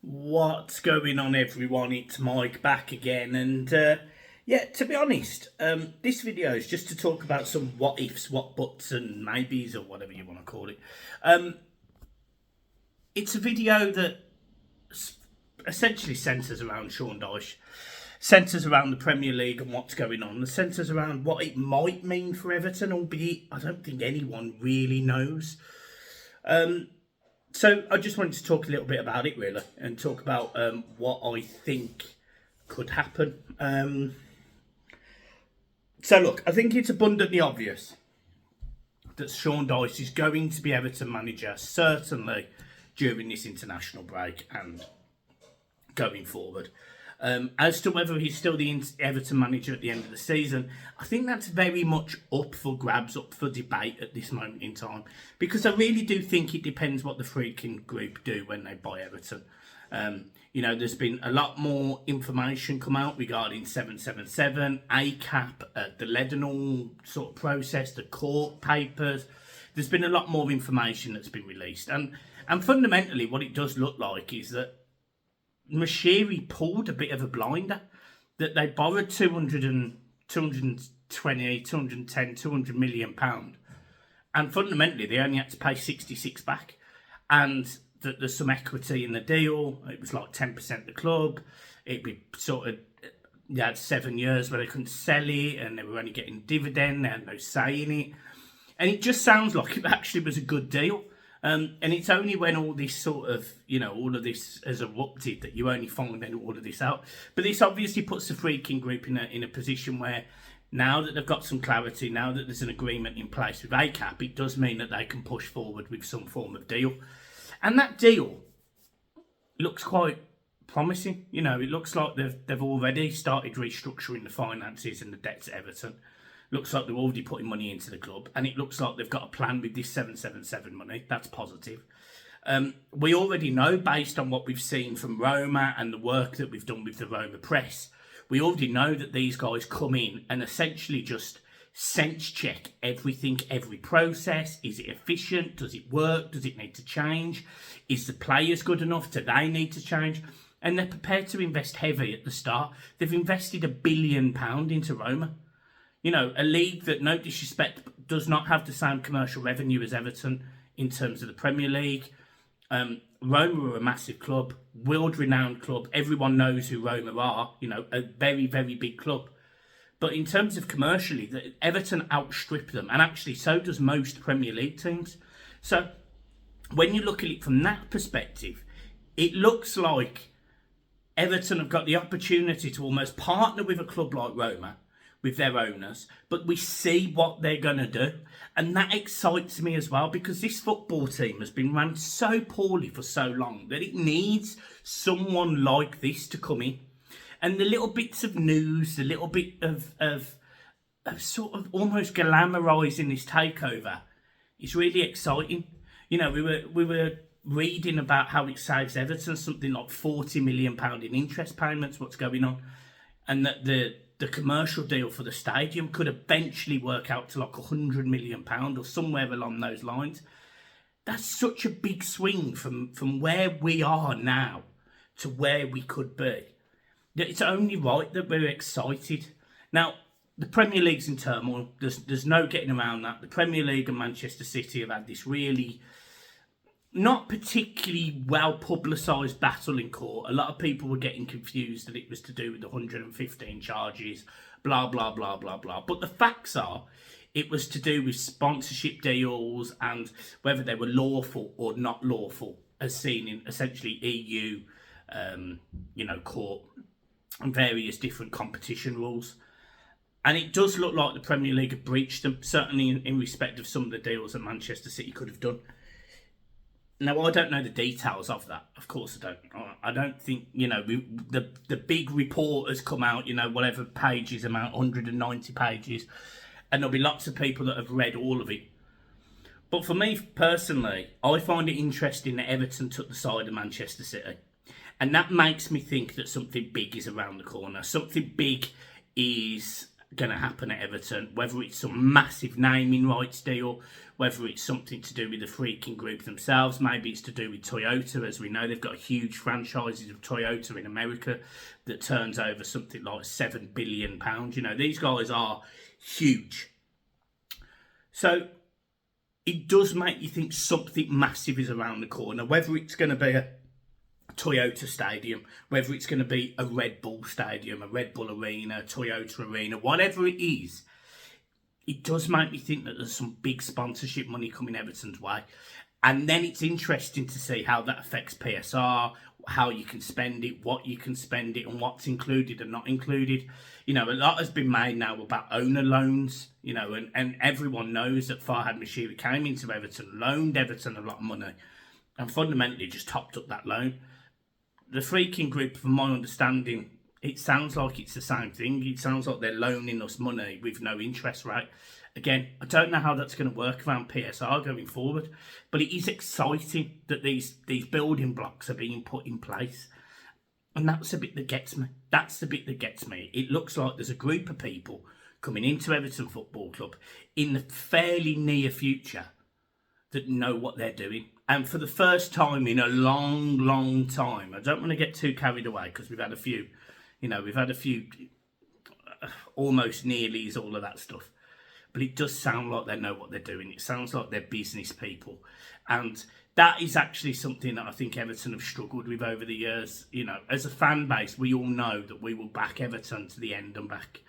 What's going on, everyone? It's Mike back again, and yeah, to be honest, this video is just to talk about some what ifs, what buts, and maybes, or whatever you want to call it. It's a video that essentially centres around Sean Dyche, centres around the Premier League and what's going on, and centres around what it might mean for Everton, albeit I don't think anyone really knows. So I just wanted to talk a little bit about it, really, and talk about what I think could happen. So look, I think it's abundantly obvious that Sean Dyche is going to be Everton manager, certainly during this international break and going forward. As to whether he's still the Everton manager at the end of the season, I think that's very much up for grabs, up for debate at this moment in time, because I really do think it depends what the Friedkin group do when they buy Everton. There's been a lot more information come out regarding 777, ACAP, the Leadenhall sort of process, the court papers. There's been a lot more information that's been released, and fundamentally what it does look like is that Moshiri pulled a bit of a blinder, that they borrowed 210, 200 million pound, and fundamentally they only had to pay 66 back, and that there's some equity in the deal. It was like 10% of the club. It'd be sort of, they had 7 years where they couldn't sell it, and they were only getting dividend, they had no say in it, and it just sounds like it actually was a good deal. And it's only when all this sort of, all of this has erupted that you only find all of this out. But this obviously puts the Friedkin group in a position where, now that they've got some clarity, now that there's an agreement in place with ACAP, it does mean that they can push forward with some form of deal. And that deal looks quite promising. It looks like they've already started restructuring the finances and the debts at Everton. Looks like they're already putting money into the club, and it looks like they've got a plan with this 777 money. That's positive. We already know, based on what we've seen from Roma and the work that we've done with the Roma press, we already know that these guys come in and essentially just sense check everything, every process. Is it efficient? Does it work? Does it need to change? Is the players good enough? Do they need to change? And they're prepared to invest heavy at the start. They've invested £1 billion into Roma. A league that, no disrespect, does not have the same commercial revenue as Everton in terms of the Premier League. Roma are a massive club, world-renowned club. Everyone knows who Roma are, a very, very big club. But in terms of commercially, Everton outstrip them, and actually so does most Premier League teams. So when you look at it from that perspective, it looks like Everton have got the opportunity to almost partner with a club like Roma, with their owners, but we see what they're going to do, and that excites me as well, because this football team has been run so poorly for so long that it needs someone like this to come in. And the little bits of news, the little bit of sort of almost glamorising this takeover is really exciting. We were reading about how it saves Everton something like £40 million in interest payments, what's going on, and that the commercial deal for the stadium could eventually work out to like £100 million or somewhere along those lines. That's such a big swing from where we are now to where we could be. It's only right that we're excited. Now, the Premier League's in turmoil. There's no getting around that. The Premier League and Manchester City have had this really not particularly well publicised battle in court. A lot of people were getting confused that it was to do with the 115 charges, blah, blah, blah, blah, blah. But the facts are, it was to do with sponsorship deals and whether they were lawful or not lawful, as seen in essentially EU, court and various different competition rules. And it does look like the Premier League have breached them, certainly in respect of some of the deals that Manchester City could have done. Now, I don't know the details of that. Of course I don't. I don't think, the big report has come out, whatever pages amount, 190 pages, and there'll be lots of people that have read all of it. But for me, personally, I find it interesting that Everton took the side of Manchester City. And that makes me think that something big is around the corner. Something big is going to happen at Everton, whether it's some massive naming rights deal, whether it's something to do with the Friedkin group themselves, maybe it's to do with Toyota. As we know, they've got huge franchises of Toyota in America that turns over something like £7 billion. You know, these guys are huge. So it does make you think something massive is around the corner, whether it's going to be a Toyota Stadium, whether it's going to be a Red Bull Stadium, a Red Bull Arena, Toyota Arena, whatever it is. It does make me think that there's some big sponsorship money coming Everton's way. And then it's interesting to see how that affects PSR, how you can spend it, what you can spend it, and what's included and not included. You know, a lot has been made now about owner loans, you know, and everyone knows that Farhad Moshiri came into Everton, loaned Everton a lot of money, and fundamentally just topped up that loan. The Friedkin group, from my understanding, it sounds like it's the same thing. It sounds like they're loaning us money with no interest rate. Again, I don't know how that's going to work around PSR going forward, but it is exciting that these building blocks are being put in place. And that's the bit that gets me. That's the bit that gets me. It looks like there's a group of people coming into Everton Football Club in the fairly near future that know what they're doing. And for the first time in a long, long time, I don't want to get too carried away because we've had a few, you know, almost nearly's, all of that stuff. But it does sound like they know what they're doing. It sounds like they're business people. And that is actually something that I think Everton have struggled with over the years. You know, as a fan base, we all know that we will back Everton to the end and back.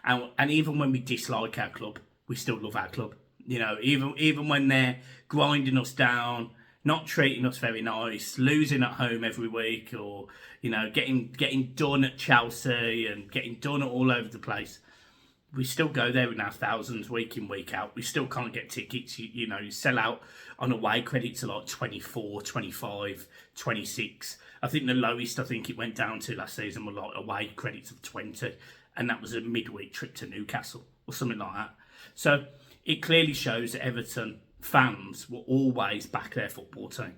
And even when we dislike our club, we still love our club. You know, even when they're grinding us down, not treating us very nice, losing at home every week, or, you know, getting done at Chelsea and getting done all over the place, we still go there in our thousands week in, week out. We still can't get tickets. You know, you sell out on away credits are like 24, 25, 26. I think the lowest it went down to last season were like away credits of 20. And that was a midweek trip to Newcastle or something like that. So it clearly shows that Everton fans will always back their football team.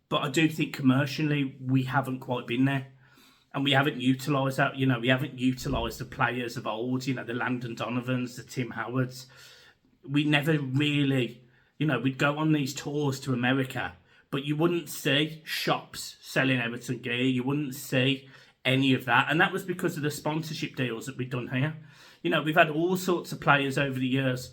But I do think commercially we haven't quite been there. And we haven't utilised that. You know, we haven't utilised the players of old, you know, the Landon Donovans, the Tim Howards. We never really, you know, we'd go on these tours to America, but you wouldn't see shops selling Everton gear. You wouldn't see any of that. And that was because of the sponsorship deals that we've done here. You know, we've had all sorts of players over the years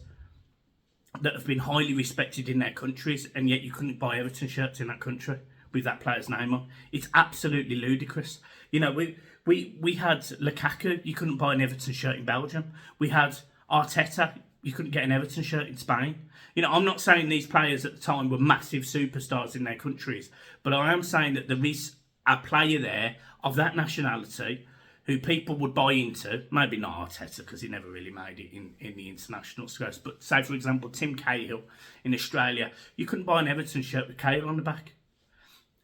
that have been highly respected in their countries, and yet you couldn't buy Everton shirts in that country with that player's name on. It's absolutely ludicrous. You know, we had Lukaku, you couldn't buy an Everton shirt in Belgium. We had Arteta, you couldn't get an Everton shirt in Spain. You know, I'm not saying these players at the time were massive superstars in their countries, but I am saying that there is a player there of that nationality who people would buy into. Maybe not Arteta, because he never really made it in the international scopes, but say, for example, Tim Cahill in Australia, you couldn't buy an Everton shirt with Cahill on the back.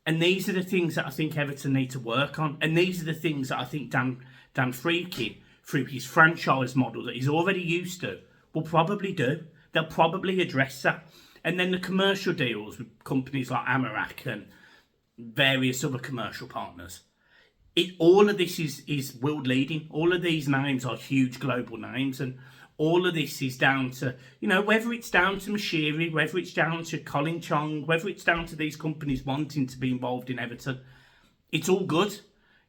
And these are the things that I think Everton need to work on. And these are the things that I think Dan Friedkin, through his franchise model that he's already used to, will probably do. They'll probably address that. And then the commercial deals with companies like Amarak and various other commercial partners. All of this is world leading. All of these names are huge global names. And all of this is down to, you know, whether it's down to Moshiri, whether it's down to Colin Chong, whether it's down to these companies wanting to be involved in Everton, it's all good.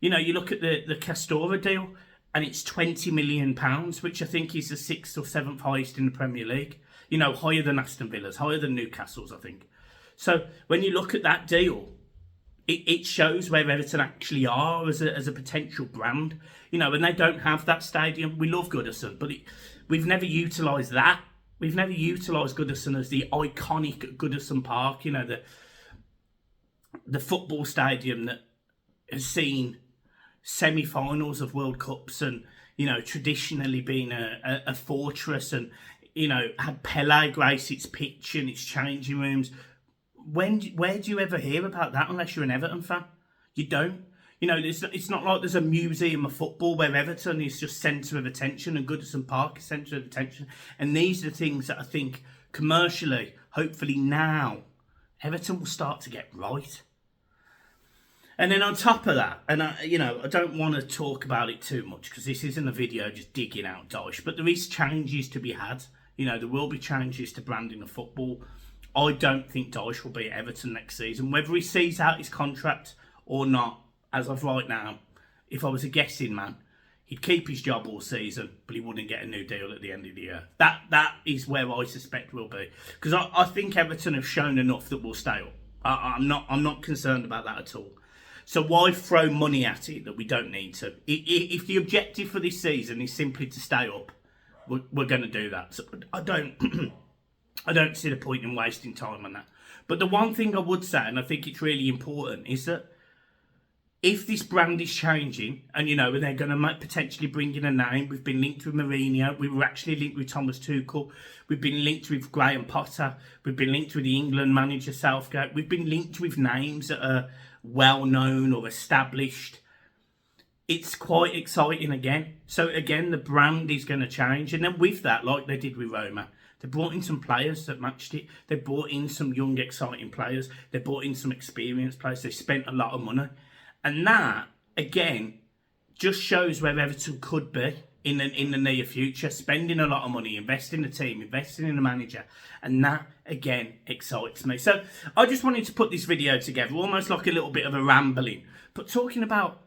You know, you look at the Castora deal and it's £20 million, which I think is the 6th or 7th highest in the Premier League. You know, higher than Aston Villa's, higher than Newcastle's, I think. So when you look at that deal, it shows where Everton actually are as a potential brand. You know, and they don't have that stadium. We love Goodison, but we've never utilised that. We've never utilised Goodison as the iconic Goodison Park, you know, the football stadium that has seen semi-finals of World Cups and, you know, traditionally been a fortress and, you know, had Pele grace its pitch and its changing rooms. Where do you ever hear about that unless you're an Everton fan? You don't. You know, it's not like there's a museum of football where Everton is just centre of attention and Goodison Park is centre of attention. And these are the things that I think commercially, hopefully now, Everton will start to get right. And then on top of that, and I don't want to talk about it too much because this isn't a video just digging out Dyche, but there is changes to be had. There will be changes to branding of football. I don't think Dyche will be at Everton next season. Whether he sees out his contract or not, as of right now, if I was a guessing man, he'd keep his job all season, but he wouldn't get a new deal at the end of the year. That is where I suspect we'll be. Because I think Everton have shown enough that we'll stay up. I'm not concerned about that at all. So why throw money at it that we don't need to? If the objective for this season is simply to stay up, we're going to do that. So I don't I don't see the point in wasting time on that. But the one thing I would say, and I think it's really important, is that if this brand is changing, and they're going to potentially bring in a name, we've been linked with Mourinho, we were actually linked with Thomas Tuchel, we've been linked with Graham Potter, we've been linked with the England manager Southgate, we've been linked with names that are well known or established. It's quite exciting again. So again, the brand is going to change, and then with that, like they did with Roma, they brought in some players that matched it. They brought in some young, exciting players. They brought in some experienced players. They spent a lot of money. And that, again, just shows where Everton could be in the near future, spending a lot of money, investing in the team, investing in the manager. And that, again, excites me. So I just wanted to put this video together, almost like a little bit of a rambling, but talking about,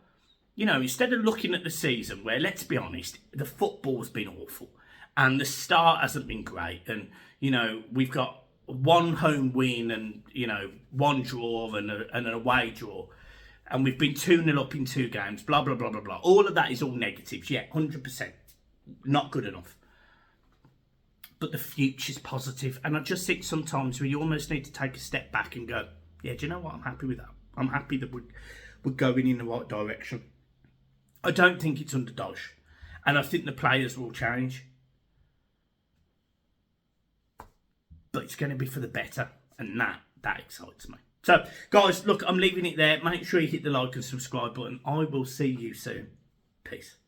instead of looking at the season where, let's be honest, the football's been awful and the start hasn't been great. And, we've got one home win and, one draw and an away draw. And we've been 2-0 up in 2 games, blah, blah, blah, blah, blah. All of that is all negatives. Yeah, 100%. Not good enough. But the future's positive. And I just think sometimes we almost need to take a step back and go, yeah, do you know what? I'm happy with that. I'm happy that we're going in the right direction. I don't think it's under Dyche. And I think the players will change. But it's going to be for the better. And that excites me. So, guys, look, I'm leaving it there. Make sure you hit the like and subscribe button. I will see you soon. Peace.